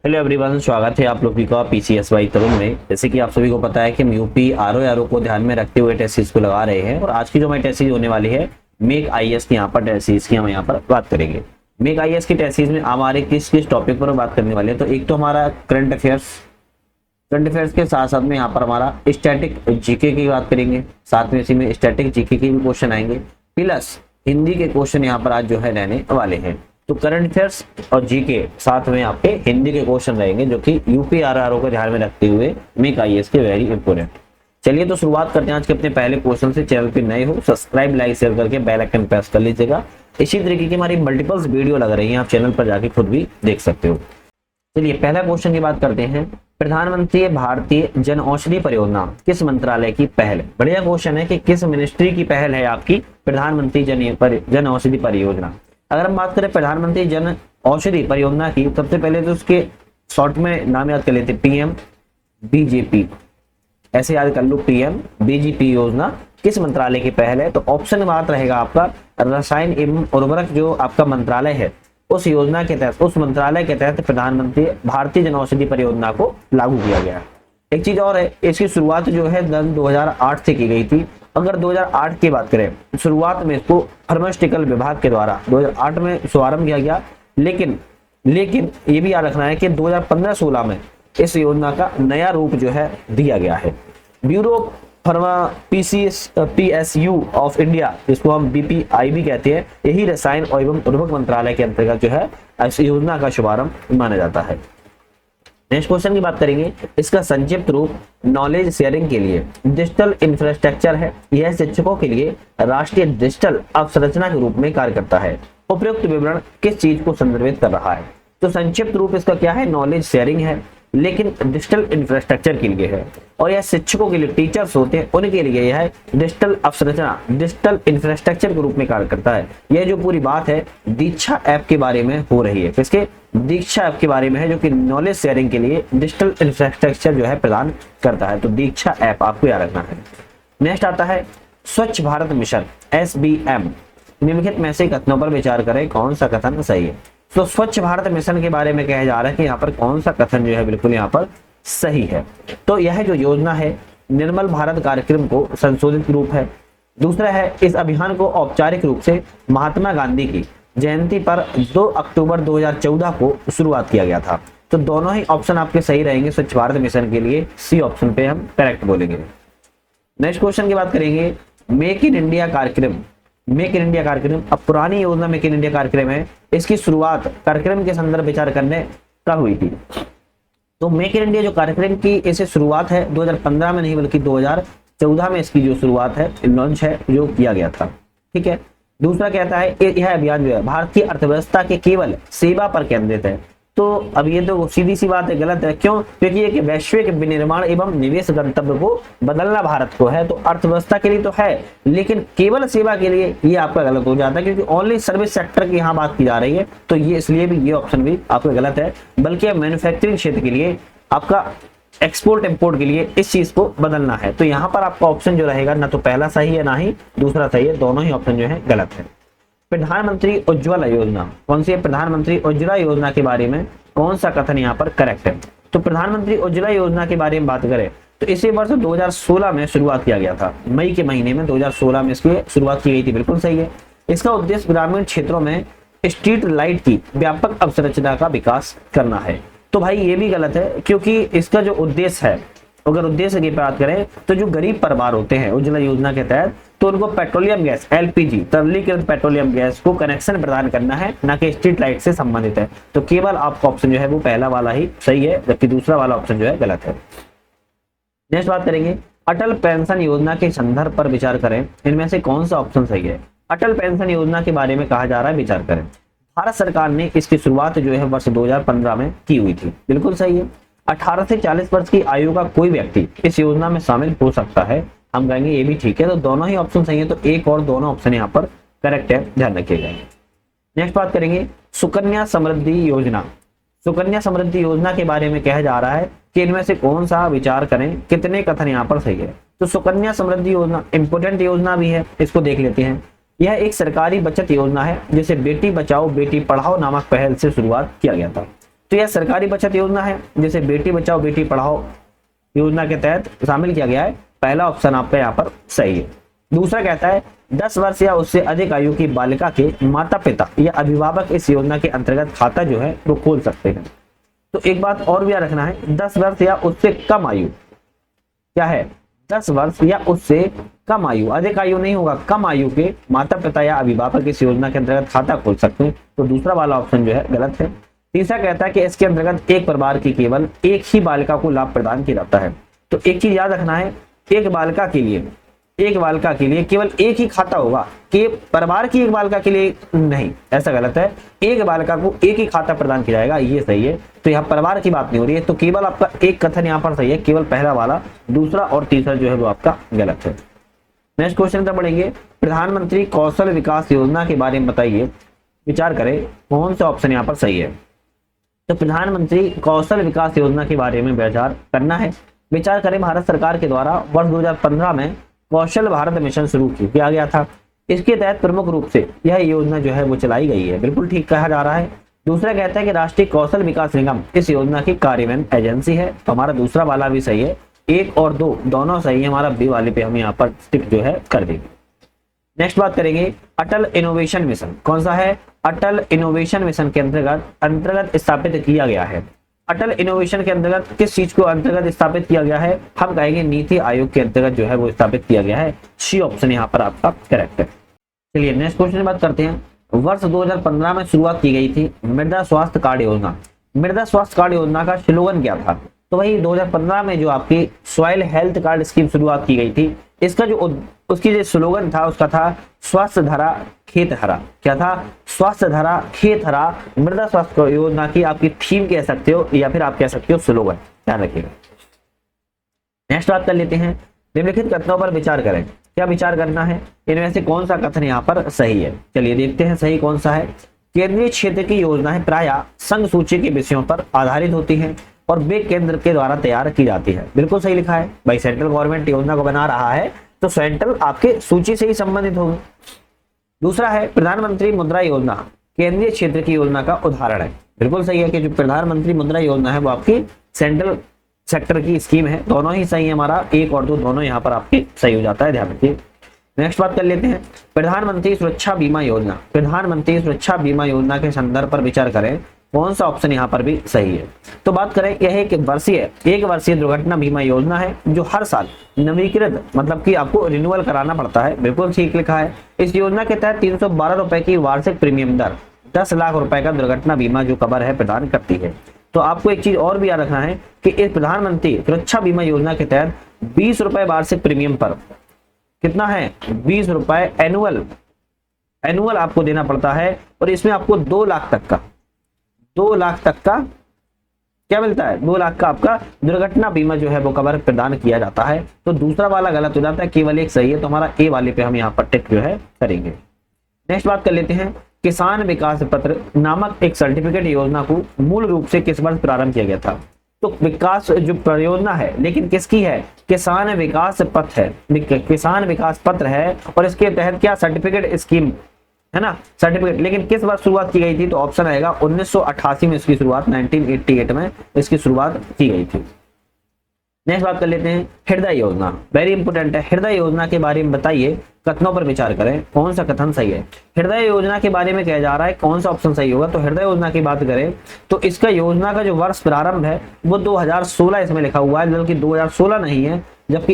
Hello everyone, स्वागत है आप लोगों का पीसीएसवाई तरुण में। जैसे कि आप सभी को पता है कि हम यूपी आरओ को ध्यान में रखते हुए टेस्ट सीरीज को लगा रहे हैं और आज की जो हमारी टेस्ट सीरीज होने वाली है मेक आईएएस की यहाँ पर टेस्ट सीरीज की हम यहाँ पर बात करेंगे। मेक आईएएस की टेस्ट सीरीज में हमारे किस किस टॉपिक पर बात करने वाले हैं, तो एक तो हमारा करंट अफेयर्स के साथ साथ में यहाँ पर हमारा स्टैटिक जीके की बात करेंगे, साथ में इसी में स्टैटिक जीके के भी क्वेश्चन आएंगे, प्लस हिंदी के क्वेश्चन यहाँ पर आज जो है रहने वाले हैं। तो करंट अफेयर्स और जीके साथ में आपके हिंदी के क्वेश्चन रहेंगे जो कि यूपी आरआरओ को ध्यान में रखते हुए मेक आईएएस के वेरी इंपोर्टेंट। चलिए तो शुरुआत करते हैं आज के अपने पहले क्वेश्चन से। चैनल पे नए हो सब्सक्राइब लाइक शेयर करके बेल आइकन प्रेस कर लीजिएगा। इसी तरीके की हमारी मल्टीपल्स वीडियो लग रही है, आप चैनल पर जाके खुद भी देख सकते हो। चलिए पहला क्वेश्चन की बात करते हैं। प्रधानमंत्री भारतीय जन औषधि परियोजना किस मंत्रालय की पहल? बढ़िया क्वेश्चन है कि किस मिनिस्ट्री की पहल है आपकी प्रधानमंत्री जन औषधि परियोजना। अगर हम बात करें प्रधानमंत्री जन औषधि परियोजना की, सबसे पहले तो उसके शॉर्ट में नाम याद कर लेते, पीएम बीजेपी, ऐसे याद कर लो, पीएम बीजेपी योजना किस मंत्रालय की पहल है? तो ऑप्शन बात रहेगा आपका रसायन एवं उर्वरक जो आपका मंत्रालय है, उस योजना के तहत, उस मंत्रालय के तहत प्रधानमंत्री भारतीय जन औषधि परियोजना को लागू किया गया। एक चीज और है, इसकी शुरुआत जो है 2008 से की गई थी। अगर 2008 की बात करें, शुरुआत में इसको फार्मास्यूटिकल विभाग के द्वारा 2008 में शुभारंभ किया गया, लेकिन ये भी याद रखना है कि 2015-16 में इस योजना का नया रूप जो है दिया गया है। Bureau pharma PSU of India, जिसको हम बीपीआई भी कहते हैं, यही रसायन एवं उर्वरक मंत्रालय के अंतर्गत जो है इस योजना का शुभारंभ माना जाता है। नेक्स्ट क्वेश्चन की बात करेंगे। इसका संक्षिप्त रूप नॉलेज शेयरिंग के लिए डिजिटल इंफ्रास्ट्रक्चर है। यह शिक्षकों के लिए राष्ट्रीय डिजिटल अवसंरचना के रूप में कार्य करता है। उपयुक्त विवरण किस चीज को संदर्भित कर रहा है? तो संक्षिप्त रूप इसका क्या है? नॉलेज शेयरिंग है, लेकिन डिजिटल इंफ्रास्ट्रक्चर के लिए है, और यह शिक्षकों के लिए, टीचर्स होते हैं उनके लिए यह है डिजिटल अवसंरचना, डिजिटल इंफ्रास्ट्रक्चर के रूप में कार्य करता है। यह जो पूरी बात है दीक्षा ऐप के बारे में हो रही है, किसके? दीक्षा ऐप के बारे में है, जो कि नॉलेज शेयरिंग के लिए डिजिटल इंफ्रास्ट्रक्चर जो है प्रदान करता है। तो दीक्षा ऐप आपको याद रखना है। नेक्स्ट आता है स्वच्छ भारत मिशन SBM, निम्नलिखित में से कथनों पर विचार करें, कौन सा कथन सही है? तो स्वच्छ भारत मिशन के बारे में कहा जा रहा है कि यहाँ पर कौन सा कथन जो है बिल्कुल यहाँ पर सही है? तो यह जो योजना है निर्मल भारत कार्यक्रम को संशोधित रूप है। दूसरा है इस अभियान को औपचारिक रूप से महात्मा गांधी की जयंती पर 2 अक्टूबर 2014 को शुरुआत किया गया था। तो दोनों ही ऑप्शन आपके सही रहेंगे स्वच्छ भारत मिशन के लिए, सी ऑप्शन पे हम करेक्ट बोलेंगे। नेक्स्ट क्वेश्चन की बात करेंगे। मेक इन इंडिया कार्यक्रम अब पुरानी योजना मेक इन इंडिया कार्यक्रम है, इसकी शुरुआत कार्यक्रम के संदर्भ विचार करने कब हुई थी? तो मेक इन इंडिया जो कार्यक्रम की इसे शुरुआत है 2015 में नहीं बल्कि 2014 में इसकी जो शुरुआत है, लॉन्च है, जो किया गया था। ठीक है। दूसरा कहता है यह अभियान जो है भारतीय अर्थव्यवस्था के केवल सेवा पर केंद्रित है। तो अब ये तो सीधी सी बात है, गलत है। क्यों? क्योंकि ये वैश्विक विनिर्माण एवं निवेश गंतव्य को बदलना भारत को है, तो अर्थव्यवस्था के लिए तो है, लेकिन केवल सेवा के लिए ये आपका गलत हो जाता है, क्योंकि ओनली सर्विस सेक्टर की यहाँ बात की जा रही है। तो ये इसलिए भी ये ऑप्शन भी आपका गलत है, बल्कि मैन्युफैक्चरिंग क्षेत्र के लिए, आपका एक्सपोर्ट इंपोर्ट के लिए इस चीज को बदलना है। तो यहाँ पर आपका ऑप्शन जो रहेगा ना तो पहला सही है ना ही दूसरा सही है, दोनों ही ऑप्शन जो है गलत है। प्रधानमंत्री उज्ज्वला योजना कौन सी है? प्रधानमंत्री उज्ज्वला योजना के बारे में कौन सा कथन यहाँ पर करेक्ट है? तो प्रधानमंत्री उज्ज्वला योजना के बारे में बात करें तो इसे वर्ष 2016 में शुरुआत किया गया था। मई के महीने में 2016 में इसकी शुरुआत की गई थी, बिल्कुल सही है। इसका उद्देश्य ग्रामीण क्षेत्रों में स्ट्रीट लाइट की व्यापक अवसंरचना का विकास करना है। तो भाई ये भी गलत है, क्योंकि इसका जो उद्देश्य है, अगर उद्देश्य की बात करें तो जो गरीब परिवार होते हैं उज्ज्वला योजना के तहत, तो उनको पेट्रोलियम गैस LPG तरलीकृत पेट्रोलियम गैस को कनेक्शन प्रदान करना है, ना कि स्ट्रीट लाइट से संबंधित है। तो केवल आपका ऑप्शन जो है वो पहला वाला ही सही है, जबकि दूसरा वाला ऑप्शन जो है गलत है। नेक्स्ट बात करेंगे अटल पेंशन योजना के संदर्भ पर विचार करें, इनमें से कौन सा ऑप्शन सही है? अटल पेंशन योजना के बारे में कहा जा रहा है विचार करें। भारत सरकार ने इसकी शुरुआत जो है वर्ष 2015 में की हुई थी, बिल्कुल सही है। 18 से 40 वर्ष की आयु का कोई व्यक्ति इस योजना में शामिल हो सकता है, हम कहेंगे ये भी ठीक है। तो दोनों ही ऑप्शन सही है, तो एक और दोनों ऑप्शन यहाँ पर करेक्ट है, ध्यान रखिएगा। नेक्स्ट बात करेंगे सुकन्या समृद्धि योजना। सुकन्या समृद्धि योजना के बारे में कहा जा रहा है कि इनमें से कौन सा विचार करें, कितने कथन यहाँ पर सही है? तो सुकन्या समृद्धि योजना इंपोर्टेंट योजना भी है, इसको देख लेते हैं। यह एक सरकारी बचत योजना है जिसे बेटी बचाओ बेटी पढ़ाओ नामक पहल से शुरुआत किया गया था। तो यह सरकारी बचत योजना है जिसे बेटी बचाओ बेटी पढ़ाओ योजना के तहत शामिल किया गया है। पहला ऑप्शन आपका यहाँ पर सही है। दूसरा कहता है 10 वर्ष या उससे अधिक आयु की बालिका के माता पिता या अभिभावक इस योजना के अंतर्गत खाता जो है वो खोल सकते हैं। तो एक बात और भी याद रखना है, 10 वर्ष या उससे कम आयु, क्या है 10 वर्ष या उससे कम आयु, अधिक आयु नहीं होगा, कम आयु के माता पिता या अभिभावक इस योजना के अंतर्गत खाता खोल सकते हैं। तो दूसरा वाला ऑप्शन जो है गलत है। तीसरा कहता है कि इसके अंतर्गत एक परिवार की केवल एक ही बालिका को लाभ प्रदान किया जाता है। तो एक चीज याद रखना है, एक बालिका के लिए केवल एक ही खाता होगा, कि परिवार की एक बालिका के लिए नहीं, ऐसा गलत है। एक बालिका को एक ही खाता प्रदान किया जाएगा, ये सही है। तो यहाँ परिवार की बात नहीं हो रही है, तो केवल आपका एक कथन यहाँ पर सही है, केवल पहला वाला, दूसरा और तीसरा जो है वो आपका गलत है। नेक्स्ट क्वेश्चन तक बढ़ेंगे। प्रधानमंत्री कौशल विकास योजना के बारे में बताइए, विचार करें कौन सा ऑप्शन यहाँ पर सही है। तो प्रधानमंत्री कौशल विकास योजना के बारे में विचार करना है। विचार करें, भारत सरकार के द्वारा वर्ष 2015 में कौशल भारत मिशन शुरू किया गया था। इसके तहत प्रमुख रूप से यह योजना जो है वो चलाई गई है, बिल्कुल ठीक कहा जा रहा है। दूसरा कहता है कि राष्ट्रीय कौशल विकास निगम इस योजना की कार्यान्वयन एजेंसी है। तो हमारा दूसरा वाला भी सही है, 1 और 2 दोनों सही है, हमारा बी वाले पे हम यहाँ पर टिक जो है कर देंगे। नेक्स्ट बात करेंगे अटल इनोवेशन मिशन, कौन सा है, अटल इनोवेशन मिशन के अंतर्गत स्थापित किया गया है। अटल इनोवेशन के अंतर्गत किस चीज को अंतर्गत स्थापित किया गया है, हम कहेंगे नीति आयोग के अंतर्गत जो है वो स्थापित किया गया है। सी ऑप्शन यहाँ पर आपका करेक्ट है। चलिए नेक्स्ट क्वेश्चन की बात करते हैं। वर्ष 2015 में शुरुआत की गई थी मृदा स्वास्थ्य कार्ड योजना। मृदा स्वास्थ्य कार्ड योजना का स्लोगन क्या था, तो वही 2015 में जो आपकी सॉइल हेल्थ कार्ड स्कीम शुरुआत की गई थी, इसका जो उसकी जो स्लोगन था उसका था स्वास्थ्य धरा खेत हरा। क्या था, स्वास्थ्य धरा खेत हरा। मृदा स्वास्थ्य योजना की आपकी थीम कह सकते हो या फिर आप कह सकते हो स्लोगन, ध्यान रखिएगा। नेक्स्ट बात कर लेते हैं, निम्नलिखित कथनों पर विचार करें। क्या विचार करना है, इनमें से कौन सा कथन यहाँ पर सही है। चलिए देखते हैं सही कौन सा है। केंद्रीय क्षेत्र की योजनाएं प्रायः संघ सूची के विषयों पर आधारित होती हैं और वे केंद्र के द्वारा तैयार की जाती है। बिल्कुल सही लिखा है भाई, सेंट्रल गवर्नमेंट योजना को बना रहा है तो सेंट्रल आपके सूची से ही संबंधित होगी। दूसरा है प्रधानमंत्री मुद्रा योजना केंद्रीय क्षेत्र की योजना का उदाहरण है। बिल्कुल सही है कि जो प्रधानमंत्री मुद्रा योजना है वो आपकी सेंट्रल सेक्टर की स्कीम है। दोनों ही सही है, हमारा 1 और 2 दोनों यहाँ पर आपके सही हो जाता है, ध्यान रखिए। नेक्स्ट बात कर लेते हैं प्रधानमंत्री सुरक्षा बीमा योजना। प्रधानमंत्री सुरक्षा बीमा योजना के संदर्भ पर विचार करें, कौन सा ऑप्शन यहाँ पर भी सही है। तो बात करें, यह एक वर्षीय दुर्घटना बीमा योजना है जो हर साल नवीकृत मतलब कि आपको रिन्यूअल कराना पड़ता है। बिल्कुल ठीक लिखा है। इस योजना के तहत 312 रुपए की वार्षिक प्रीमियम दर 10 लाख रुपए का दुर्घटना बीमा जो कवर है प्रदान करती है। तो आपको एक चीज और भी याद रखना है कि इस प्रधानमंत्री सुरक्षा बीमा योजना के तहत 20 रुपए वार्षिक प्रीमियम पर कितना है, 20 रुपए एनुअल आपको देना पड़ता है और इसमें आपको 2 लाख तक का क्या मिलता है, 2 लाख का आपका दुर्घटना बीमा जो है वो कवर प्रदान किया जाता है। तो दूसरा वाला गलत हो जाता है, केवल एक सही है, तो हमारा ए वाले पे हम यहाँ पर टिक जो है करेंगे। नेक्स्ट बात कर लेते हैं, किसान विकास पत्र नामक एक सर्टिफिकेट योजना को मूल रूप से किस वर्ष प्रारंभ किया गया था। तो विकास जो परियोजना है लेकिन किसकी है, किसान विकास पत्र है, किसान विकास पत्र है और इसके तहत क्या सर्टिफिकेट स्कीम है ना, सर्टिफिकेट, लेकिन किस बार शुरुआत की गई थी। तो ऑप्शन आएगा 1988 में इसकी शुरुआत, 1988 में इसकी शुरुआत की गई थी। नेक्स्ट बात कर लेते हैं हृदय योजना, वेरी इंपोर्टेंट है। हृदय योजना के बारे में बताइए, कथनों पर विचार करें, कौन सा कथन सही है। हृदय योजना के बारे में कहा जा रहा है, कौन सा ऑप्शन सही होगा। तो हृदय योजना की बात करें तो इसका योजना का जो वर्ष प्रारंभ है वो 2016 इसमें लिखा हुआ है, बल्कि 2016 नहीं है, जबकि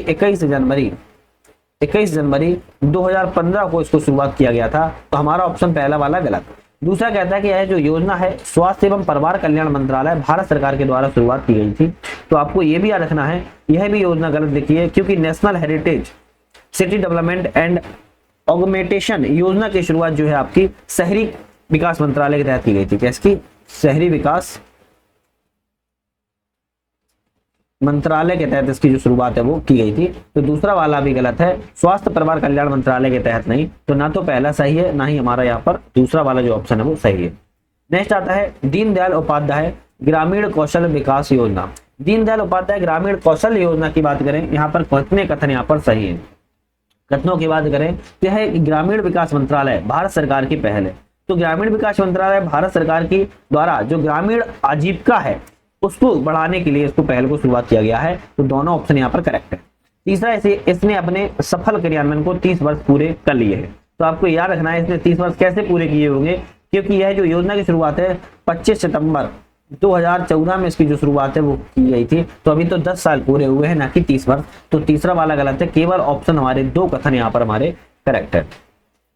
21 जनवरी 2015 को इसको शुरुआत किया गया था। तो हमारा ऑप्शन पहला वाला गलत। दूसरा कहता है कि यह जो योजना है स्वास्थ्य एवं परिवार कल्याण मंत्रालय भारत सरकार के द्वारा शुरुआत की गई थी। तो आपको यह भी याद रखना है, यह भी योजना गलत लिखी है, क्योंकि national heritage city development and augmentation योजना की शुरुआत जो है आपकी शहरी विकास मंत्रालय के तहत की गई थी। कैसी, शहरी विकास मंत्रालय के तहत इसकी जो शुरुआत है वो की गई थी। तो दूसरा वाला भी गलत है, स्वास्थ्य परिवार कल्याण मंत्रालय के तहत नहीं। तो ना तो पहला सही है ना ही हमारा यहाँ पर दूसरा वाला जो ऑप्शन है वो सही है। नेक्स्ट आता है दीनदयाल उपाध्याय ग्रामीण कौशल विकास योजना। दीनदयाल उपाध्याय ग्रामीण कौशल योजना की बात करें, यहाँ पर कितने कथन यहाँ पर सही है। कथनों की बात करें तो यह ग्रामीण विकास मंत्रालय भारत सरकार की पहल है। तो ग्रामीण विकास मंत्रालय भारत सरकार की द्वारा जो ग्रामीण आजीविका है उसको बढ़ाने के लिए इसको पहल को शुरुआत किया गया है। तो दोनों ऑप्शन यहाँ पर करेक्ट है। तीसरा, इसने अपने सफल क्रियान्वयन को 30 वर्ष पूरे कर लिए हैं। तो आपको याद रखना है इसने 30 वर्ष कैसे पूरे किए होंगे, क्योंकि यह जो योजना की शुरुआत है 25 सितंबर 2014 में इसकी जो शुरुआत है वो की गई थी। तो अभी तो 10 साल पूरे हुए हैं, ना कि 30 वर्ष। तो तीसरा वाला गलत है, केवल ऑप्शन हमारे 2 कथन यहाँ पर हमारे करेक्ट है।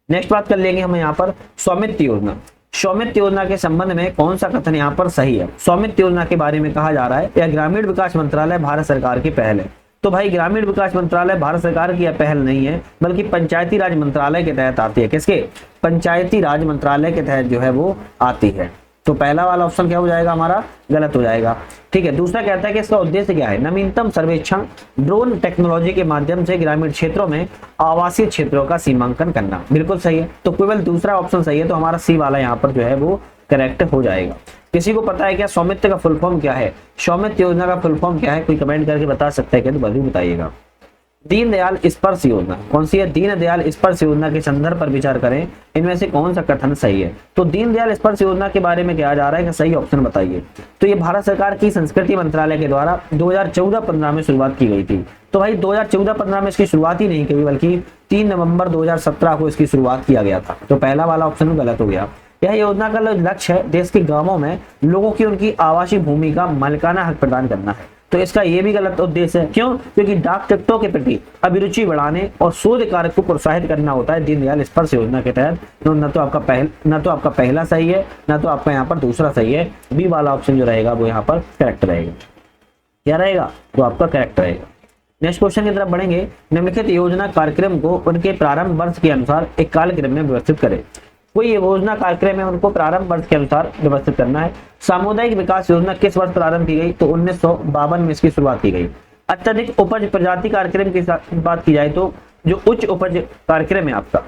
नेक्स्ट बात कर लेंगे हम यहाँ पर स्वामित्व योजना। स्वामित्व योजना के संबंध में कौन सा कथन यहाँ पर सही है। स्वामित्व योजना के बारे में कहा जा रहा है यह ग्रामीण विकास मंत्रालय भारत सरकार की पहल है। तो भाई ग्रामीण विकास मंत्रालय भारत सरकार की यह पहल नहीं है, बल्कि पंचायती राज मंत्रालय के तहत आती है। किसके? पंचायती राज मंत्रालय के तहत जो है वो आती है। तो पहला वाला ऑप्शन क्या हो जाएगा हमारा, गलत हो जाएगा। ठीक है। दूसरा कहता है कि इसका उद्देश्य क्या है, नवीनतम सर्वेक्षण ड्रोन टेक्नोलॉजी के माध्यम से ग्रामीण क्षेत्रों में आवासीय क्षेत्रों का सीमांकन करना। बिल्कुल सही है। तो केवल दूसरा ऑप्शन सही है, तो हमारा सी वाला यहाँ पर जो है वो करेक्ट हो जाएगा। किसी को पता है क्या स्वामित्व का फुल फॉर्म क्या है, स्वामित्व योजना का फुल फॉर्म क्या है, कोई कमेंट करके बता सकता है क्या, तो जरूर बताइएगा। दीनदयाल स्पर्श योजना कौन सी है, दीनदयाल स्पर्श योजना के संदर्भ पर विचार करें, इनमें से कौन सा कथन सही है। तो दीनदयाल स्पर्श योजना के बारे में कहा जा रहा है कि सही ऑप्शन बताइए। तो ये भारत सरकार की संस्कृति मंत्रालय के द्वारा 2014-15 में शुरुआत की गई थी। तो भाई 2014-15 में इसकी शुरुआत ही नहीं की, बल्कि 3 नवंबर 2017 को इसकी शुरुआत किया गया था। तो पहला वाला ऑप्शन गलत हो गया। यह योजना का लक्ष्य है देश के गांवों में लोगों की उनकी आवासीय भूमि का मालिकाना हक प्रदान करना है। तो इसका ये भी गलत उद्देश्य है। क्यों? क्योंकि डाक टिकटों के प्रति अभिरुचि बढ़ाने और शोध कार्य को प्रोत्साहित करना होता है दीनदयाल स्पर्श योजना के तहत। तो न तो आपका पहला सही है, न तो आपका यहाँ पर दूसरा सही है। बी वाला ऑप्शन जो रहेगा वो यहाँ पर करेक्ट रहेगा। क्या रहेगा? तो आपका करेक्ट रहेगा। नेक्स्ट क्वेश्चन की तरफ बढ़ेंगे। निम्नलिखित योजना कार्यक्रम को उनके प्रारंभ वर्ष के अनुसार एक कालक्रम में व्यवस्थित करें। कोई योजना कार्यक्रम है उनको प्रारंभ वर्ष के अनुसार व्यवस्थित करना है। सामुदायिक विकास योजना किस वर्ष प्रारंभ की गई? तो 1952 में इसकी शुरुआत की गई। अत्यधिक उपज प्रजाति कार्यक्रम की बात की जाए तो जो उच्च उपज कार्यक्रम है आपका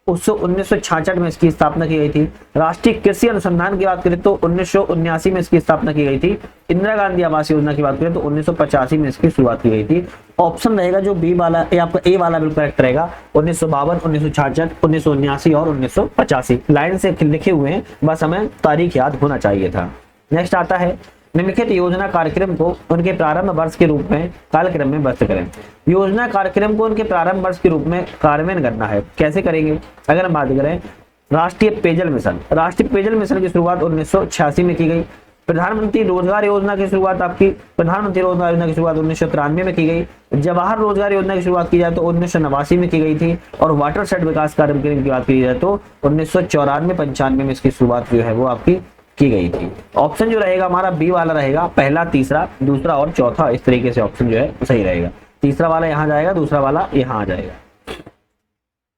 उससे 1966 में इसकी स्थापना की गई थी। राष्ट्रीय कृषि अनुसंधान की बात करें तो 1979 में इसकी स्थापना की गई थी। इंदिरा गांधी आवास योजना की बात करें तो 1985 में इसकी शुरुआत की गई थी। ऑप्शन रहेगा जो बी वाला या आपका ए वाला बिल्कुल करेक्ट रहेगा। 1952, 1966, 1979 और 1985 लाइन से लिखे हुए हैं, बस हमें तारीख याद होना चाहिए था। नेक्स्ट आता है निम्नलिखित योजना कार्यक्रम को उनके प्रारंभ वर्ष के रूप में कालक्रम में व्यवस्थित करें। योजना कार्यक्रम को उनके प्रारंभ वर्ष के रूप में कार्यान्वयन करना है। कैसे करेंगे? अगर हम बात करें राष्ट्रीय पेयजल मिशन, राष्ट्रीय पेयजल मिशन की शुरुआत 1986 में की गई। प्रधानमंत्री रोजगार योजना की शुरुआत 1993 में की गई। जवाहर रोजगार योजना की शुरुआत की जाए तो 1989 में की गई थी। और वाटर शेड विकास कार्यक्रम की बात की जाए तो 1994-95 में इसकी शुरुआत जो है वो आपकी की गई थी। ऑप्शन जो रहेगा हमारा बी वाला रहेगा, पहला, तीसरा, दूसरा और चौथा। इस तरीके से ऑप्शन जो है सही रहेगा। तीसरा वाला यहाँ जाएगा, दूसरा वाला यहाँ आ जाएगा।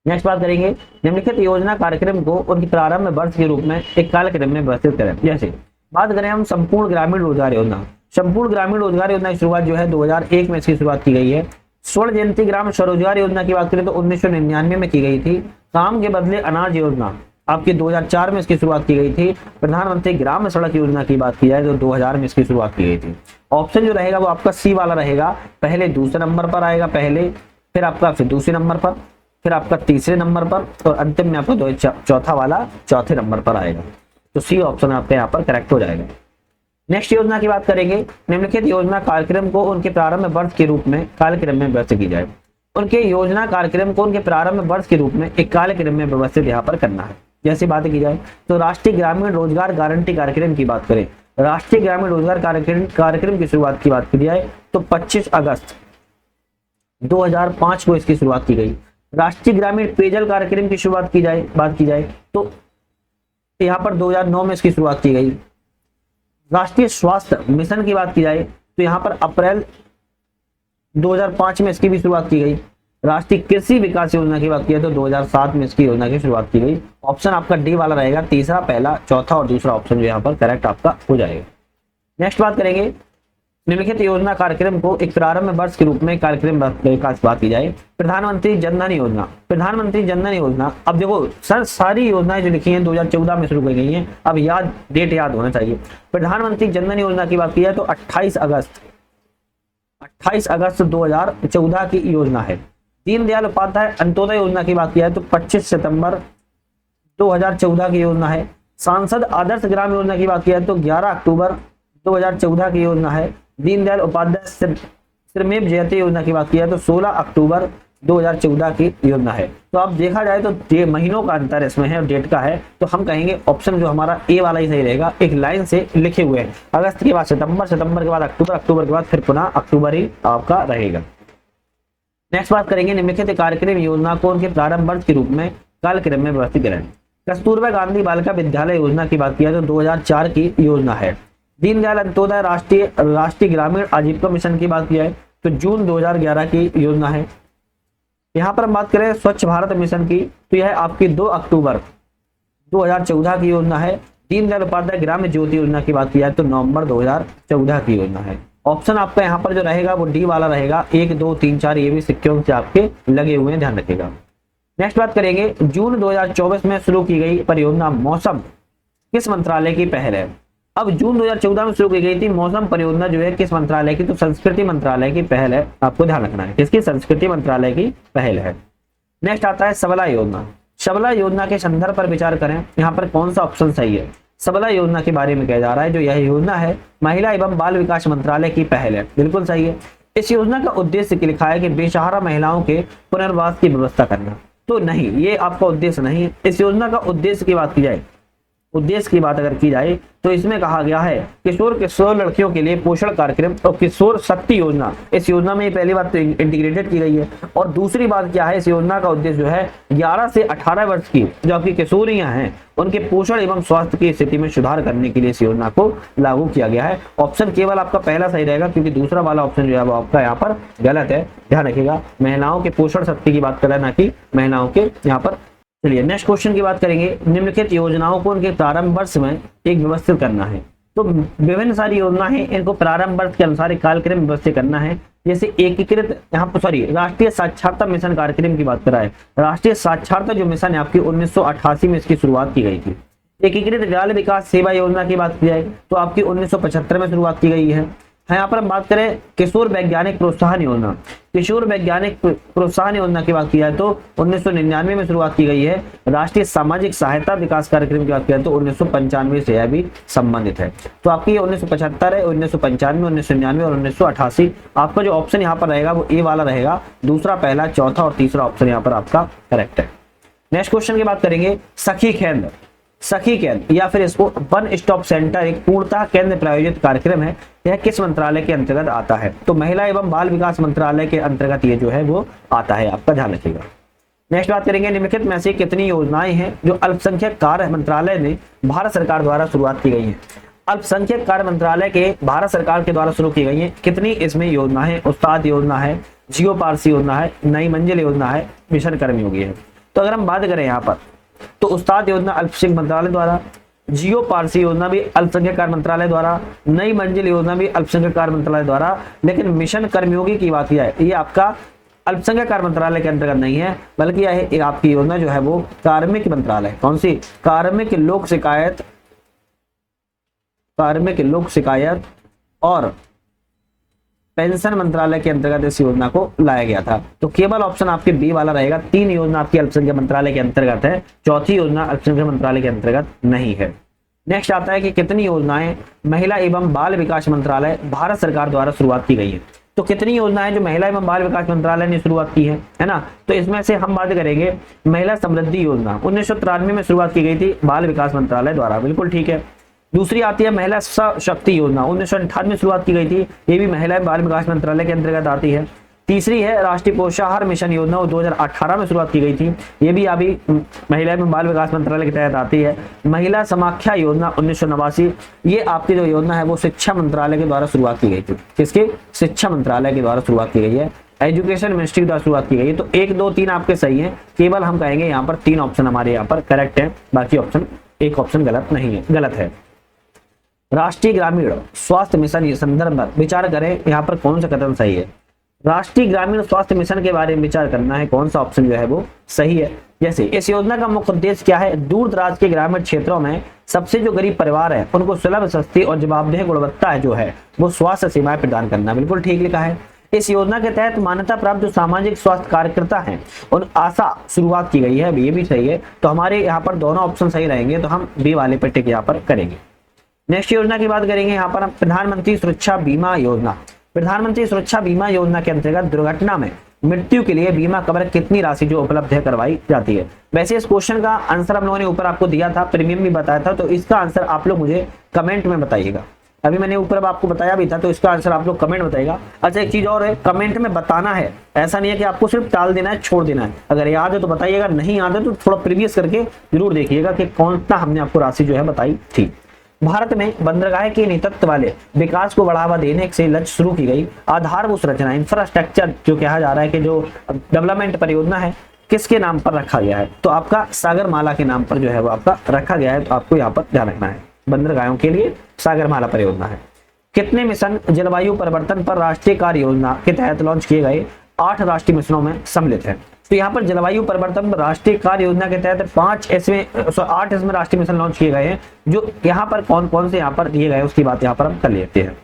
नेक्स्ट बात करेंगे निम्नलिखित योजना कार्यक्रम को उनके प्रारंभ वर्ष के रूप में एक कालक्रम में व्यवस्थित करें। जैसे बात करें हम संपूर्ण ग्रामीण रोजगार योजना, संपूर्ण ग्रामीण रोजगार योजना की शुरुआत जो है 2001 में इसकी शुरुआत की गई है। स्वर्ण जयंती ग्राम स्वरोजगार योजना की बात करें तो 1999 में की गई थी। काम के बदले अनाज योजना आपकी 2004 में इसकी शुरुआत की गई थी। प्रधानमंत्री ग्राम सड़क योजना की बात की जाए तो 2000 में इसकी शुरुआत की गई थी। ऑप्शन जो रहेगा वो आपका सी वाला रहेगा, पहले दूसरे नंबर पर आएगा, पहले फिर आपका फिर दूसरे नंबर पर, फिर आपका तीसरे नंबर पर और अंतिम में आपका चौथा वाला चौथे नंबर पर आएगा। तो सी ऑप्शन आपके यहाँ पर करेक्ट हो जाएगा। नेक्स्ट योजना की बात करेंगे निम्नलिखित योजना कार्यक्रम को उनके प्रारंभ वर्ष के रूप में कालक्रम में व्यवस्थित की जाए। उनके योजना कार्यक्रम को उनके प्रारंभ वर्ष के रूप में एक कालक्रम में व्यवस्थित यहाँ पर करना है। जैसे बात की जाए तो राष्ट्रीय ग्रामीण रोजगार गारंटी कार्यक्रम की बात करें, राष्ट्रीय ग्रामीण रोजगार कार्यक्रम की शुरुआत की बात की जाए तो 25 अगस्त 2005 को इसकी शुरुआत की गई। राष्ट्रीय ग्रामीण पेयजल कार्यक्रम की शुरुआत की जाए बात की जाए तो यहाँ पर 2009 में इसकी शुरुआत की गई। राष्ट्रीय स्वास्थ्य मिशन की बात की जाए तो यहाँ पर अप्रैल 2005 में इसकी भी शुरुआत की गई। राष्ट्रीय कृषि विकास योजना की बात की जाए तो 2007 में इसकी योजना की शुरुआत की गई। ऑप्शन आपका डी वाला रहेगा, तीसरा, पहला, चौथा और दूसरा ऑप्शन जो यहाँ पर करेक्ट आपका हो जाएगा। नेक्स्ट बात करेंगे निम्नलिखित योजना कार्यक्रम को एक प्रारंभ वर्ष के रूप में कार्यक्रम विकास बात की जाए। प्रधानमंत्री जनधन योजना, प्रधानमंत्री जनधन योजना, अब देखो सर सारी योजनाएं जो लिखी हैं 2014 में शुरू की गई हैं, अब डेट याद होना चाहिए। प्रधानमंत्री जनधन योजना की बात की जाए तो 28 अगस्त 2014 की योजना है। दीनदयाल उपाध्याय अंत्योदय योजना की बात की जाए तो 25 सितंबर 2014 की योजना है। सांसद आदर्श ग्राम योजना की बात किया तो 11 अक्टूबर 2014 की योजना है। दीनदयाल उपाध्याय श्रमेव जयते योजना की बात किया तो 16 अक्टूबर 2014 की योजना है। तो अब देखा जाए तो महीनों का अंतर इसमें है और डेट का है, तो हम कहेंगे ऑप्शन जो हमारा ए वाला ही सही रहेगा। एक लाइन से लिखे हुए हैं, अगस्त के बाद सितंबर, सितंबर के बाद अक्टूबर, अक्टूबर के बाद फिर पुनः अक्टूबर ही आपका रहेगा। नेक्स्ट बात करेंगे निम्नलिखित कार्यक्रम योजना को उनके प्रारंभ वर्ष के रूप में कालक्रम में व्यवस्थित करें। कस्तूरबा गांधी बालिका विद्यालय योजना की बात किया तो 2004 की योजना है। दीनदयाल अंत्योदय राष्ट्रीय ग्रामीण आजीविका मिशन की बात किया है तो जून 2011 की योजना है। यहाँ पर हम बात करें स्वच्छ भारत मिशन की तो यह आपकी 2 अक्टूबर 2014 की योजना है। दीनदयाल उपाध्याय ग्राम्य ज्योति योजना की बात किया है तो नवंबर 2014 की योजना है। ऑप्शन आपका यहाँ पर जो रहेगा वो डी वाला रहेगा। 1, 2, 3, 4 ये भी सिक्कों से आपके लगे हुए हैं, ध्यान रखिएगा। नेक्स्ट बात करेंगे जून 2024 में शुरू की गई परियोजना मौसम किस मंत्रालय की पहल है। अब जून 2014 में शुरू की गई थी मौसम परियोजना जो है किस मंत्रालय की, तो संस्कृति मंत्रालय की पहल है, आपको ध्यान रखना है किसकी, संस्कृति मंत्रालय की पहल है। नेक्स्ट आता है सबला योजना। सबला योजना के संदर्भ पर विचार करें, यहाँ पर कौन सा ऑप्शन सही है। सबला योजना के बारे में कहा जा रहा है जो यह योजना है महिला एवं बाल विकास मंत्रालय की पहल है, बिल्कुल सही है। इस योजना का उद्देश्य लिखा है कि बेसहारा महिलाओं के पुनर्वास की व्यवस्था करना, तो नहीं, ये आपका उद्देश्य नहीं है। इस योजना का उद्देश्य की बात की जाए, उद्देश्य की बात अगर की जाए तो इसमें कहा गया है किशोर लड़कियों के लिए पोषण कार्यक्रम और किशोर शक्ति योजना। इस योजना में पहली बात तो इंटीग्रेटेड की गई है और दूसरी बात क्या है, इस योजना का उद्देश्य जो है 11 से 18 वर्ष की जो आपकी किशोरियां हैं उनके पोषण एवं स्वास्थ्य की स्थिति में सुधार करने के लिए इस योजना को लागू किया गया है। ऑप्शन केवल आपका पहला सही रहेगा क्योंकि दूसरा वाला ऑप्शन जो है वो आपका यहाँ पर गलत है, ध्यान रखिएगा। महिलाओं के पोषण शक्ति की बात कर रहा है, ना कि महिलाओं के यहाँ पर। चलिए नेक्स्ट क्वेश्चन की बात करेंगे। निम्नलिखित योजनाओं को उनके प्रारंभ वर्ष में एक व्यवस्थित करना है। तो विभिन्न सारी योजना है, इनको प्रारंभ वर्ष के अनुसार एक कार्यक्रम व्यवस्थित करना है। जैसे एकीकृत यहाँ पर राष्ट्रीय साक्षरता मिशन कार्यक्रम की बात कर रहा है। राष्ट्रीय साक्षरता जो मिशन है आपकी 1988 में इसकी शुरुआत की गई थी। एकीकृत बाल विकास सेवा योजना की बात की जाए तो आपकी 1975 में शुरुआत की गई है। यहाँ पर हम बात करें किशोर वैज्ञानिक प्रोत्साहन योजना, किशोर वैज्ञानिक प्रोत्साहन योजना की बात की जाए तो 1999 में शुरुआत की गई है। राष्ट्रीय सामाजिक सहायता विकास कार्यक्रम की बात की जाए तो 1995 से यह भी संबंधित है। तो आपकी ये 1975 है, 1995, 1999 और 1988। आपका जो ऑप्शन यहाँ पर रहेगा वो ए वाला रहेगा। दूसरा, पहला, चौथा और तीसरा ऑप्शन यहाँ पर आपका करेक्ट है। नेक्स्ट क्वेश्चन की बात करेंगे सखी केंद्र। सखी केंद्र या फिर इसको वन स्टॉप सेंटर एक पूर्णतः केंद्र प्रायोजित कार्यक्रम है। यह किस मंत्रालय के अंतर्गत आता है, तो महिला एवं बाल विकास मंत्रालय के अंतर्गत ये जो है वो आता है, आपका ध्यान रखिएगा। नेक्स्ट बात करेंगे निम्नलिखित में से कितनी योजनाएं हैं जो अल्पसंख्यक कार्य मंत्रालय ने भारत सरकार द्वारा शुरुआत की गई है। अल्पसंख्यक कार्य मंत्रालय के भारत सरकार के द्वारा शुरू की गई है। कितनी इसमें योजना है, उस्ताद योजना है, जियो पारसी योजना है, नई मंजिल योजना है, मिशन कर्मयोगी है। तो अगर हम बात करें यहाँ पर तो उस्ताद योजना अल्पसंख्यक मंत्रालय द्वारा, जियो पारसी योजना भी अल्पसंख्यक कार्य मंत्रालय द्वारा, नई मंजिल योजना भी अल्पसंख्यक कार्य मंत्रालय द्वारा। लेकिन मिशन कर्मयोगी की बात की जाए ये आपका अल्पसंख्यक कार्य मंत्रालय के अंतर्गत नहीं है, बल्कि यह आपकी योजना जो है वो कार्मिक मंत्रालय, कौन सी, कार्मिक लोक शिकायत और पेंशन मंत्रालय के अंतर्गत इस योजना को लाया गया था। तो केवल ऑप्शन आपके बी वाला रहेगा। 3 योजना आपकी अल्पसंख्यक मंत्रालय के अंतर्गत है, चौथी योजना अल्पसंख्यक मंत्रालय के अंतर्गत नहीं है। नेक्स्ट आता है कि कितनी योजनाएं महिला एवं बाल विकास मंत्रालय भारत सरकार द्वारा शुरुआत की गई है। तो कितनी योजनाएं जो महिला एवं बाल विकास मंत्रालय ने शुरुआत की है ना। तो इसमें से हम बात करेंगे महिला समृद्धि योजना 1993 में शुरुआत की गई थी बाल विकास मंत्रालय द्वारा, बिल्कुल ठीक है। दूसरी आती है महिला सशक्ति योजना 1998 में शुरुआत की गई थी, ये भी महिला एवं बाल विकास मंत्रालय के अंतर्गत आती है। तीसरी है राष्ट्रीय पोषाहार मिशन योजना, 2018 में शुरुआत की गई थी, ये भी अभी महिला एवं बाल विकास मंत्रालय के तहत आती है। महिला समाख्या योजना 1989, ये आपकी जो योजना है वो शिक्षा मंत्रालय के द्वारा शुरुआत की गई थी। किसके, शिक्षा मंत्रालय के द्वारा शुरुआत की गई है, एजुकेशन मिनिस्ट्री द्वारा शुरुआत की गई है। तो 1, 2, 3 आपके सही है, केवल हम कहेंगे यहाँ पर 3 ऑप्शन हमारे यहाँ पर करेक्ट है, बाकी ऑप्शन एक ऑप्शन गलत नहीं है, गलत है। राष्ट्रीय ग्रामीण स्वास्थ्य मिशन संदर्भ पर विचार करें, यहाँ पर कौन सा कदम सही है। राष्ट्रीय ग्रामीण स्वास्थ्य मिशन के बारे में विचार करना है, कौन सा ऑप्शन जो है वो सही है। जैसे इस योजना का मुख्य उद्देश्य क्या है, दूर दराज के ग्रामीण क्षेत्रों में सबसे जो गरीब परिवार है उनको सुलभ, सस्ती और जवाबदेह गुणवत्ता है जो है वो स्वास्थ्य सेवाएं प्रदान करना, बिल्कुल ठीक लिखा है। इस योजना के तहत मान्यता प्राप्त जो सामाजिक स्वास्थ्य कार्यकर्ता हैं उन आशा शुरुआत की गई है, ये भी सही है। तो हमारे यहाँ पर दोनों ऑप्शन सही रहेंगे, तो हम बी वाले पे टिक यहाँ पर करेंगे। नेक्स्ट योजना की बात करेंगे यहाँ पर हम प्रधानमंत्री सुरक्षा बीमा योजना। प्रधानमंत्री सुरक्षा बीमा योजना के अंतर्गत दुर्घटना में मृत्यु के लिए बीमा कवर कितनी राशि जो उपलब्ध है करवाई जाती है। वैसे इस क्वेश्चन का आंसर हम लोगों ने ऊपर आपको दिया था, प्रीमियम भी बताया था, तो इसका आंसर आप लोग मुझे कमेंट में बताइएगा। अभी मैंने ऊपर आपको बताया भी था, तो इसका आंसर आप लोग कमेंट बताइएगा। अच्छा एक चीज और है, कमेंट में बताना है, ऐसा नहीं है कि आपको सिर्फ टाल देना है, छोड़ देना है। अगर याद है तो बताइएगा, नहीं याद है तो थोड़ा प्रीवियस करके जरूर देखिएगा कि कौन सा हमने आपको राशि जो है बताई थी। भारत में बंदरगाह के नेतृत्व वाले विकास को बढ़ावा देने से लक्ष्य शुरू की गई आधारभूत संरचना इंफ्रास्ट्रक्चर जो कहा जा रहा है कि जो डेवलपमेंट परियोजना है किसके नाम पर रखा गया है, तो आपका सागरमाला के नाम पर जो है वो आपका रखा गया है। तो आपको यहाँ पर ध्यान रखना है, बंदरगाहों के लिए सागरमाला परियोजना है। कितने मिशन जलवायु परिवर्तन पर राष्ट्रीय कार्य योजना के तहत लॉन्च किए गए 8 राष्ट्रीय मिशनों में सम्मिलित है। तो यहाँ पर जलवायु परिवर्तन राष्ट्रीय कार्य योजना के तहत 8 इसमें राष्ट्रीय मिशन लॉन्च किए गए हैं। जो यहाँ पर कौन कौन से यहाँ पर दिए गए उसकी बात यहाँ पर हम कर लेते हैं।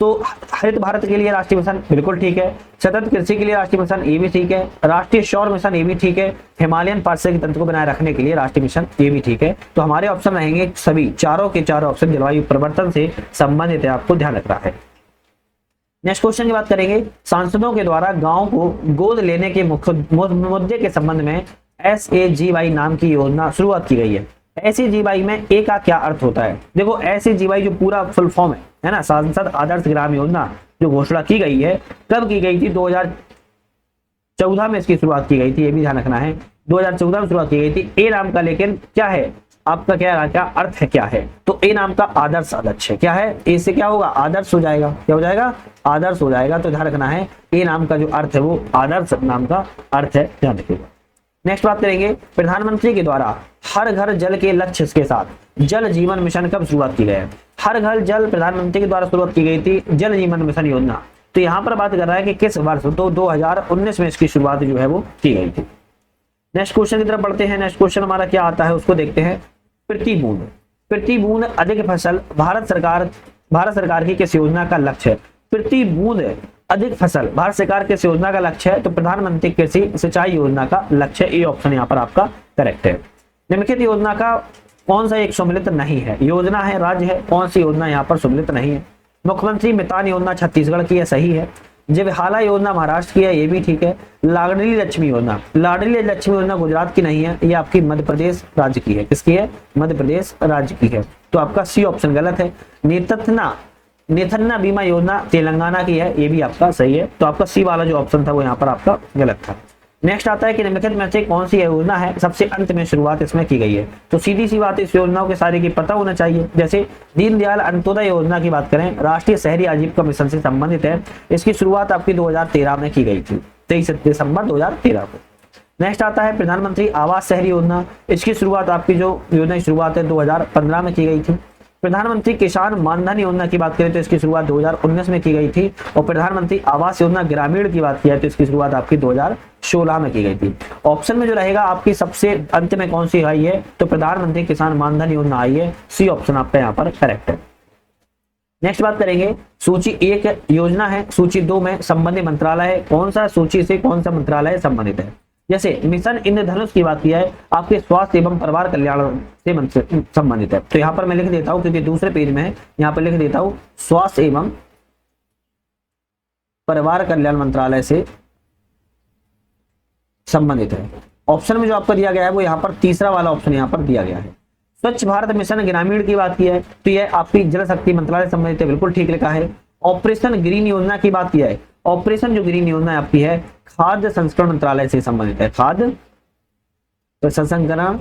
तो हरित भारत के लिए राष्ट्रीय मिशन बिल्कुल ठीक है, सतत कृषि के लिए राष्ट्रीय मिशन ये भी ठीक है, राष्ट्रीय सौर मिशन ये भी ठीक है, हिमालयन पारिस्थितिक तंत्र को बनाए रखने के लिए राष्ट्रीय मिशन ये भी ठीक है। तो हमारे ऑप्शन रहेंगे सभी चारों के चारों ऑप्शन जलवायु परिवर्तन से संबंधित है, आपको ध्यान रखना है। नेक्स्ट क्वेश्चन की बात करेंगे, सांसदों के द्वारा गांव को गोद लेने के मुद्दे के संबंध में SAGY नाम की योजना शुरुआत की गई है। SAGY में ए का क्या अर्थ होता है? देखो SAGY जो पूरा फुल फॉर्म है ना, सांसद आदर्श ग्राम योजना जो घोषणा की गई है, कब की गई थी? 2014 में इसकी शुरुआत की गई थी, ये भी ध्यान रखना है। 2014 में शुरुआत की गई थी। ए नाम का लेकिन क्या है आपका, क्या अर्थ है, क्या है? तो ए नाम का आदर्श अध्यक्ष है। क्या है? ए से क्या होगा? आदर्श हो जाएगा। क्या हो जाएगा? आदर्श हो जाएगा। तो ध्यान रखना है, ए नाम का जो अर्थ है वो आदर्श नाम का अर्थ है, ध्यान रखिएगा। नेक्स्ट बात करेंगे, प्रधानमंत्री के द्वारा हर घर जल के लक्ष्य के साथ जल जीवन मिशन कब शुरुआत की गई है? हर घर जल प्रधानमंत्री के द्वारा शुरुआत की गई थी जल जीवन मिशन योजना। तो यहाँ पर बात कर रहा है कि किस वर्ष, तो 2019 में इसकी शुरुआत जो है वो की गई थी। नेक्स्ट क्वेश्चन की तरफ बढ़ते हैं। नेक्स्ट क्वेश्चन हमारा क्या आता है उसको देखते हैं। प्रति बूंद अधिक फसल भारत सरकार की किस योजना का लक्ष्य है? प्रति बूंद अधिक फसल भारत सरकार किस योजना का लक्ष्य है? तो प्रधानमंत्री कृषि सिंचाई योजना का लक्ष्य है। ये ऑप्शन यहाँ पर आपका करेक्ट है। निम्नलिखित योजना का कौन सा एक सम्मिलित नहीं है? योजना है, राज्य है, कौन सी योजना यहाँ पर सम्मिलित नहीं है? मुख्यमंत्री मितान योजना छत्तीसगढ़ की है, सही है। जयहाला योजना महाराष्ट्र की है, ये भी ठीक है। लाडली लक्ष्मी योजना गुजरात की नहीं है, ये आपकी मध्य प्रदेश राज्य की है। किसकी है? मध्य प्रदेश राज्य की है। तो आपका सी ऑप्शन गलत है। नेथन्ना बीमा योजना तेलंगाना की है, ये भी आपका सही है। तो आपका सी वाला जो ऑप्शन था वो यहाँ पर आपका गलत था। नेक्स्ट आता है कि निम्नलिखित में से कौन सी योजना है सबसे अंत में शुरुआत इसमें की गई है? तो सीधी सी बात, इस योजनाओं के सारे की पता होना चाहिए। जैसे दीनदयाल अंत्योदय योजना की बात करें, राष्ट्रीय शहरी आजीविका मिशन से संबंधित है। इसकी शुरुआत आपकी 2013 में की गई थी, 23 दिसंबर 2013 को। नेक्स्ट आता है प्रधानमंत्री आवास शहरी योजना। इसकी शुरुआत आपकी जो योजना की शुरुआत है 2015 में की गई थी। प्रधानमंत्री किसान मानधन योजना की बात करें तो इसकी शुरुआत 2019 में की गई थी। और प्रधानमंत्री आवास योजना ग्रामीण की बात किया तो इसकी शुरुआत आपकी 2016 में की गई थी। ऑप्शन में जो रहेगा आपकी सबसे अंत में कौन सी आई है? तो प्रधानमंत्री किसान मानधन योजना आई है। सी ऑप्शन आपका यहाँ पर करेक्ट है। नेक्स्ट बात करेंगे, सूची 1 योजना है, सूची 2 में संबंधित मंत्रालय है। कौन सा सूची से कौन सा मंत्रालय संबंधित है? जैसे मिशन इंद्रधनुष की बात किया है, आपके स्वास्थ्य एवं परिवार कल्याण से संबंधित है। तो यहाँ पर मैं लिख देता हूँ क्योंकि दूसरे पेज में है, यहाँ पर लिख देता हूँ स्वास्थ्य एवं परिवार कल्याण मंत्रालय से संबंधित है। ऑप्शन में जो आपको दिया गया है वो यहाँ पर तीसरा वाला ऑप्शन यहाँ पर दिया गया है। स्वच्छ भारत मिशन ग्रामीण की बात की है तो यह आपकी जल शक्ति मंत्रालय से संबंधित है, बिल्कुल ठीक लिखा है। ऑपरेशन ग्रीन योजना की बात किया है, ऑपरेशन जो ग्रीन योजना आपकी है खाद्य संस्करण मंत्रालय से संबंधित है, खाद्य प्रसंस्करण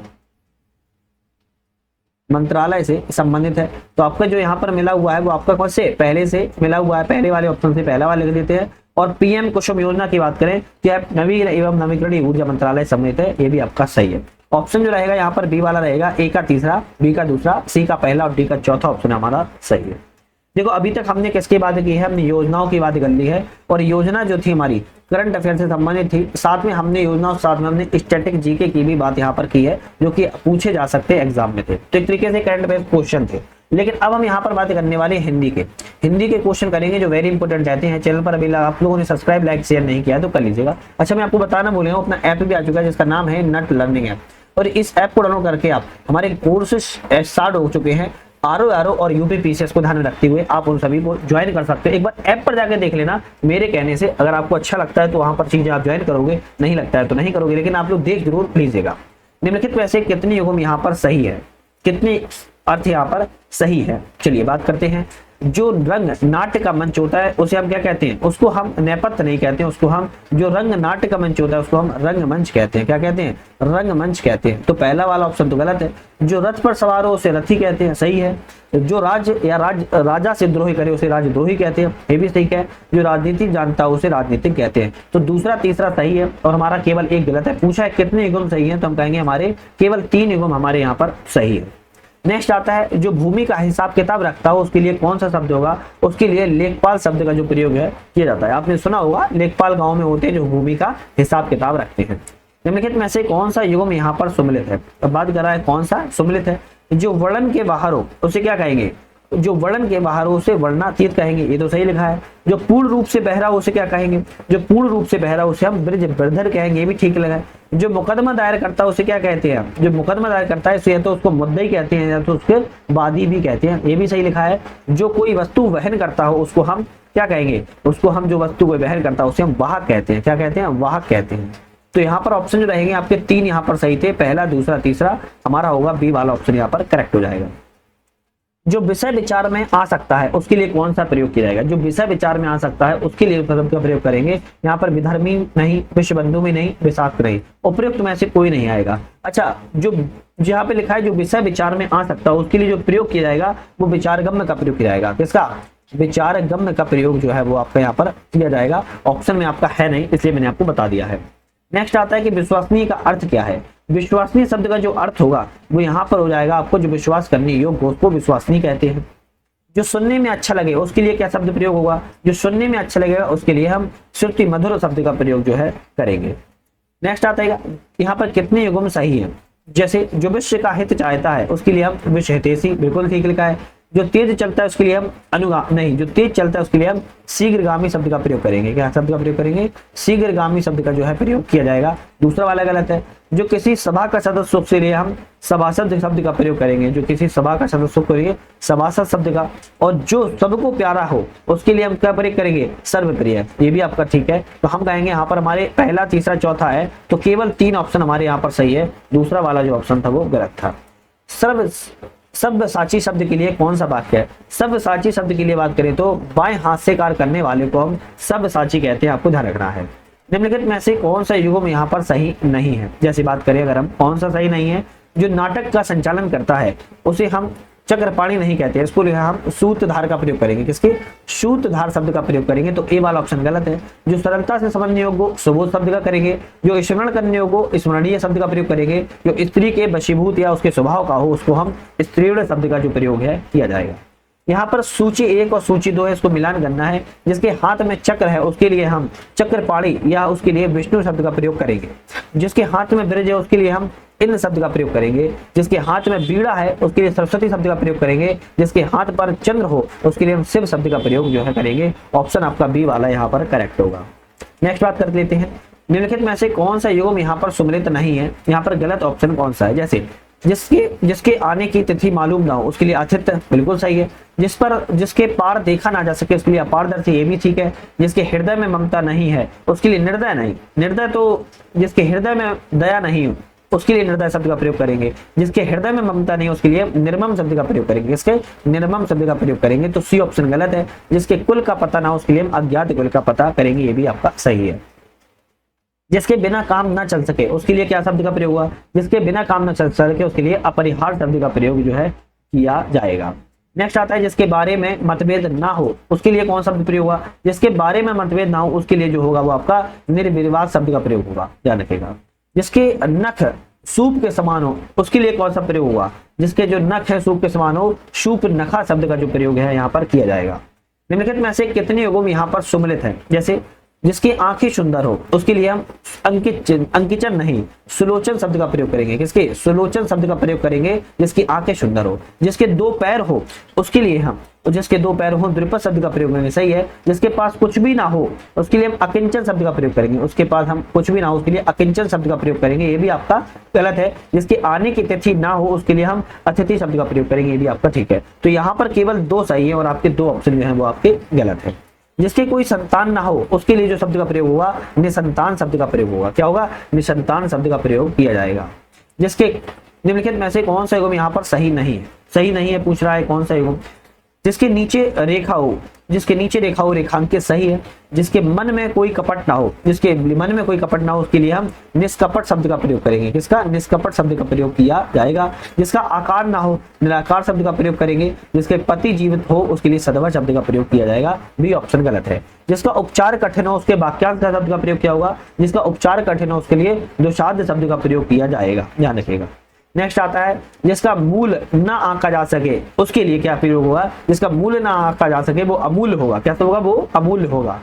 मंत्रालय से संबंधित है। तो आपका जो यहाँ पर मिला हुआ है वो आपका कौन से पहले से मिला हुआ है, पहले वाले ऑप्शन से पहला वाला लिख देते हैं। और पीएम कुसुम योजना की बात करें क्या नवीन एवं नवीकरणीय ऊर्जा मंत्रालय सम्मिलित है, ये भी आपका सही है। ऑप्शन जो रहेगा यहाँ पर बी वाला रहेगा, ए का तीसरा, बी का दूसरा, सी का पहला और डी का चौथा ऑप्शन हमारा सही है। देखो अभी तक हमने किसकी बात की है? हमने योजनाओं की बात कर ली है। और योजना जो थी हमारी करंट अफेयर से संबंधित थी, साथ में हमने योजनाओं साथ में हमने स्टैटिक जीके की भी बात यहाँ पर की है जो कि पूछे जा सकते हैं एग्जाम में थे। तो एक तरीके से करंट अफेयर क्वेश्चन थे। लेकिन अब हम यहाँ पर बात करने वाले हैं हिंदी के क्वेश्चन करेंगे जो वेरी इंपॉर्टेंट रहते हैं। चैनल पर अभी आप लोगों ने सब्सक्राइब लाइक शेयर नहीं किया तो कर लीजिएगा। अच्छा, मैं आपको बताना भूल गया हूं, अपना ऐप भी आ चुका है जिसका नाम है नट लर्निंग ऐप, और इस ऐप को डाउनलोड करके आप हमारे कोर्सेज स्टार्ट हो चुके हैं आरओ और यूपी पीसीएस को ध्यान में रखते हुए आप उन सभी को ज्वाइन कर सकते हो। एक बार ऐप पर जाकर देख लेना मेरे कहने से, अगर आपको अच्छा लगता है तो वहां पर चीजें आप ज्वाइन करोगे, नहीं लगता है तो नहीं करोगे, लेकिन आप लोग देख जरूर लीजिएगा। निम्नलिखित में से कितनी युग्म यहाँ पर सही है, कितनी अर्थ यहाँ पर सही है। चलिए बात करते हैं। जो रंग नाट्य का मंच होता है उसे हम क्या कहते हैं, उसको हम नेपथ्य नहीं कहते हैं, उसको हम जो रंग नाट्य का मंच होता है उसको हम रंगमंच कहते हैं। क्या कहते हैं, रंगमंच कहते हैं। तो पहला वाला ऑप्शन तो गलत है। जो रथ पर सवार हो उसे रथी कहते हैं, सही है। जो राजा से द्रोही करे उसे राजद्रोही कहते हैं, ये भी सही है। जो राजनीति जानता है उसे राजनीतिक कहते हैं। तो दूसरा तीसरा सही है और हमारा केवल एक गलत है। पूछा है कितने युग्म सही है, तो हम कहेंगे हमारे केवल 3 युग्म हमारे यहाँ पर सही है। नेक्स्ट आता है जो भूमि का हिसाब किताब रखता हो उसके लिए कौन सा शब्द होगा, उसके लिए लेखपाल शब्द का जो प्रयोग है किया जाता है। आपने सुना होगा लेखपाल गांव में होते हैं जो भूमि का हिसाब किताब रखते हैं। निम्नलिखित में से कौन सा युग्म यहाँ पर सुमिलित है, अब बात कर रहा है कौन सा सुमिलित है। जो वर्णन के बाहर हो उसे क्या कहेंगे, जो वर्णन के बाहर हो उसे वर्णातीत कहेंगे, ये तो सही लिखा है। जो पूर्ण रूप से बहरा हो उसे क्या कहेंगे, जो पूर्ण रूप से बहरा उसे हम ब्रज ब्रधर कहेंगे, ये भी ठीक लगा है। जो मुकदमा दायर करता है उसे क्या कहते हैं, जो मुकदमा दायर करता है इसे तो उसको मुद्दई कहते हैं या तो उसके वादी भी कहते हैं, ये भी सही लिखा है। जो कोई वस्तु वहन करता हो उसको हम क्या कहेंगे, उसको हम जो वस्तु को वहन करता है उसे हम वाहक कहते हैं। क्या कहते हैं, वाहक कहते हैं। तो यहाँ पर ऑप्शन जो रहेंगे आपके 3 यहाँ पर सही थे, पहला दूसरा तीसरा, हमारा होगा बी वाला ऑप्शन यहाँ पर करेक्ट हो जाएगा। जो विषय विचार में आ सकता है उसके लिए कौन सा प्रयोग किया जाएगा, जो विषय विचार में आ सकता है उसके लिए शब्द का प्रयोग करेंगे। यहाँ पर विधर्मी नहीं, विश्वबंधु में नहीं, विषाक्त नहीं, उपयुक्त में से कोई नहीं आएगा। अच्छा, जो यहाँ पे लिखा है जो विषय विचार में आ सकता है उसके लिए जो प्रयोग किया जाएगा वो विचारगम्य का प्रयोग किया जाएगा। किसका, विचारगम्य का प्रयोग जो है वो आपका यहाँ पर किया जाएगा। ऑप्शन में आपका है नहीं, इसलिए मैंने आपको बता दिया है। नेक्स्ट आता है कि विश्वसनीय का अर्थ क्या है। विश्वसनीय शब्द का जो अर्थ होगा वो यहाँ पर हो जाएगा आपको जो विश्वास करने योग्य उसको विश्वसनीय कहते हैं। जो सुनने में अच्छा लगे उसके लिए क्या शब्द प्रयोग होगा, जो सुनने में अच्छा लगेगा उसके लिए हम श्रुति मधुर शब्द का प्रयोग जो है करेंगे। नेक्स्ट आता है यहाँ पर कितने युग्म सही है। जैसे जो विश्व का हित चाहता है उसके लिए हम विश्व हितैषी, बिल्कुल ठीक लिखा है। जो तेज चलता है उसके लिए हम जो तेज चलता है उसके लिए हम शीघ्रगामी शब्द का प्रयोग करेंगे। क्या शब्द का प्रयोग करेंगे, शीघ्रगामी शब्द का जो है प्रयोग किया जाएगा। दूसरा वाला गलत है। जो किसी सभा का सदस्य के लिए हम सभासद शब्द का प्रयोग करेंगे, जो किसी सभा का सदस्य के लिए सभासद शब्द का। और जो सबको प्यारा हो उसके लिए हम क्या प्रयोग करेंगे, सर्वप्रिय, ये भी आपका ठीक है। तो हम कहेंगे यहाँ पर हमारे पहला तीसरा चौथा है तो केवल 3 ऑप्शन हमारे यहाँ पर सही है, दूसरा वाला जो ऑप्शन था वो गलत था। सब्यसाची शब्द के लिए कौन सा वाक्य है, सब्यसाची शब्द के लिए बात करें तो बाएं हाथ से कार्य करने वाले को हम सब्यसाची कहते हैं, आपको ध्यान रखना है। निम्नलिखित में से कौन सा युग्म यहाँ पर सही नहीं है। जैसे बात करें अगर हम कौन सा सही नहीं है, जो नाटक का संचालन करता है उसे हम चक्रपाणी नहीं कहते हैं, इसको हम सूत्रधार का प्रयोग करेंगे। किसके, सूत्रधार शब्द का प्रयोग करेंगे, तो ए वाला ऑप्शन गलत है। जो सरलता से समझने योग्य हो सुबोध शब्द का करेंगे, जो स्मरण करने योग्य हो स्मरणीय शब्द का प्रयोग करेंगे, जो स्त्री के वशीभूत या उसके स्वभाव का हो उसको हम स्त्रीण शब्द का जो प्रयोग है किया जाएगा। यहाँ पर सूची 1 और सूची 2 है, इसको मिलान करना है। जिसके हाथ में चक्र है उसके लिए हम चक्रपाणी या उसके लिए विष्णु शब्द का प्रयोग करेंगे। जिसके हाथ में ब्रज है उसके लिए हम इंद्र शब्द का प्रयोग करेंगे। जिसके हाथ में बीड़ा है उसके लिए सरस्वती शब्द का प्रयोग करेंगे। जिसके हाथ पर चंद्र हो उसके लिए हम शिव शब्द का प्रयोग जो है करेंगे। ऑप्शन आपका बी वाला यहाँ पर करेक्ट होगा। नेक्स्ट बात कर लेते हैं, निम्नलिखित में से कौन सा युग्म यहाँ पर सुमिलित नहीं है। यहाँ पर गलत ऑप्शन कौन सा है, जैसे जिसके आने की तिथि मालूम ना हो उसके लिए आतिथ्य, बिल्कुल सही है। जिसके पार देखा ना जा सके उसके लिए अपारदर्शी, ये भी ठीक है। जिसके हृदय में ममता नहीं है उसके लिए निर्दय नहीं, निर्दय तो जिसके हृदय में दया नहीं हो उसके लिए निर्दय शब्द का प्रयोग करेंगे। जिसके हृदय में ममता नहीं उसके लिए निर्मम शब्द का प्रयोग करेंगे। इसके निर्मम शब्द का प्रयोग करेंगे, तो सी ऑप्शन गलत है। जिसके कुल का पता ना हो उसके लिए हम अज्ञात कुल का पता करेंगे, ये भी आपका सही है। जिसके बिना काम न चल सके उसके लिए क्या शब्द का प्रयोग हुआ, जिसके बिना काम न चल सके उसके लिए अपरिहार्य शब्द का प्रयोग जो है किया जाएगा। नेक्स्ट आता है जिसके बारे में मतभेद ना हो उसके लिए कौन शब्द प्रयोग हुआ, जिसके बारे में मतभेद ना हो उसके लिए जो होगा वो आपका निर्विवाद शब्द का प्रयोग होगा, ध्यान रखिएगा। जिसके नख सूप के समान हो उसके लिए कौन सा प्रयोग हुआ, जिसके जो नख है सूप के समान हो शूप नखा शब्द का जो प्रयोग है यहाँ पर किया जाएगा। निम्नलिखित में से कितने युग्म यहाँ पर सुमिलित है, जैसे जिसकी आंखें सुंदर हो उसके लिए हम अंकिचन नहीं सुलोचन शब्द का प्रयोग करेंगे। किसके? सुलोचन शब्द का प्रयोग करेंगे। जिसकी आंखें सुंदर हो। जिसके दो पैर हो उसके लिए हम जिसके दो पैर हो द्विपद शब्द का प्रयोग करेंगे। सही है। जिसके पास कुछ भी ना हो उसके लिए हम अकिंचन शब्द का प्रयोग करेंगे। उसके पास हम कुछ भी ना हो उसके लिए अकिंचन शब्द का प्रयोग करेंगे। ये भी आपका गलत है। जिसकी आने की तिथि ना हो उसके लिए हम अतिथि शब्द का प्रयोग करेंगे। ये भी आपका ठीक है। तो यहाँ पर केवल 2 सही है और आपके 2 ऑप्शन जो है वो आपके गलत है। जिसके कोई संतान ना हो उसके लिए जो शब्द का प्रयोग होगा निसंतान शब्द का प्रयोग होगा। क्या होगा? निसंतान शब्द का प्रयोग किया जाएगा। जिसके निम्नलिखित में से कौन सा युग्म यहाँ पर सही नहीं है? सही नहीं है पूछ रहा है कौन सा युग्म? जिसके नीचे रेखा हो रेखांकित सही है। जिसके मन में कोई कपट ना हो उसके लिए हम निष्कपट शब्द का प्रयोग करेंगे। किसका? निष्कपट शब्द का प्रयोग किया जाएगा। जिसका आकार ना हो निराकार शब्द का प्रयोग करेंगे। जिसके पति जीवित हो उसके लिए सदवा शब्द का प्रयोग किया जाएगा। बी ऑप्शन गलत है। जिसका उपचार कठिन हो उसके वाक्यांश शब्द का प्रयोग किया होगा। जिसका उपचार कठिन हो उसके लिए दोषाद्य शब्द का प्रयोग किया जाएगा। ध्यान रखिएगा। नेक्स्ट आता है जिसका मूल ना आंका जा सके उसके लिए क्या प्रयोग होगा? जिसका मूल ना आंका जा सके वो अमूल्य होगा। क्या होगा? वो अमूल्य होगा।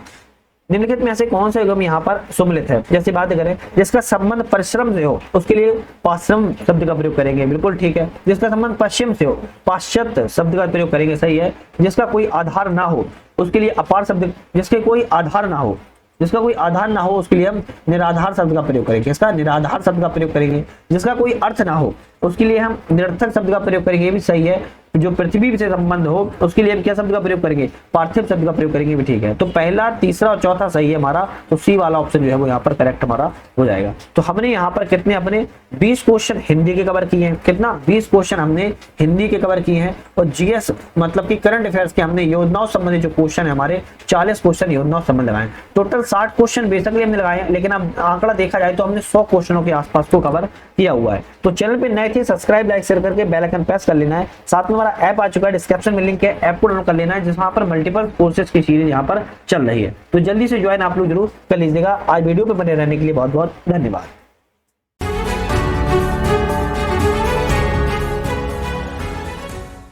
निम्नलिखित में से कौन सा युग्म यहाँ पर सम्मिलित है? जैसे बात करें जिसका संबंध परिश्रम से हो उसके लिए पाश्रम शब्द का प्रयोग करेंगे। बिल्कुल ठीक है। जिसका संबंध पश्चिम से हो पाश्चात्य शब्द का प्रयोग करेंगे। सही है। जिसका कोई आधार ना हो उसके लिए अपार शब्द जिसके कोई आधार ना हो उसके लिए हम निराधार शब्द का प्रयोग करेंगे। इसका निराधार शब्द का प्रयोग करेंगे। जिसका कोई अर्थ ना हो उसके लिए हम निरर्थक शब्द का प्रयोग करेंगे। ये भी सही है। जो पृथ्वी से संबंध हो उसके लिए हम क्या शब्द का प्रयोग करेंगे? पार्थिव शब्द का प्रयोग करेंगे। भी ठीक है। तो पहला, तीसरा और चौथा सही है हमारा। तो सी वाला ऑप्शन जो है वो यहाँ पर करेक्ट हमारा हो जाएगा। तो हमने यहाँ पर कितने अपने 20 क्वेश्चन हिंदी के कवर किए हैं। कितना? 20 क्वेश्चन हमने हिंदी के कवर किए हैं। और जीएस मतलब कि करंट अफेयर्स के हमने योजनाओं संबंधित जो क्वेश्चन है हमारे 40 क्वेश्चन योजनाओं संबंध लगाए। टोटल 60 क्वेश्चन बेसिकली हमने लगाए हैं, लेकिन अब आंकड़ा देखा जाए तो हमने 100 क्वेश्चनों के आसपास को कवर किया हुआ है। तो चैनल पे नए थे सब्सक्राइब लाइक शेयर करके बेल आइकन प्रेस कर लेना है। साथ में हमारा ऐप आ चुका है, डिस्क्रिप्शन में लिंक है, ऐप को डाउनलोड कर लेना है जिसमें पर मल्टीपल कोर्सेज की सीरीज यहाँ पर चल रही है। तो जल्दी से ज्वाइन आप लोग जरूर कर लीजिएगा। आज वीडियो पे बने रहने के लिए बहुत बहुत धन्यवाद।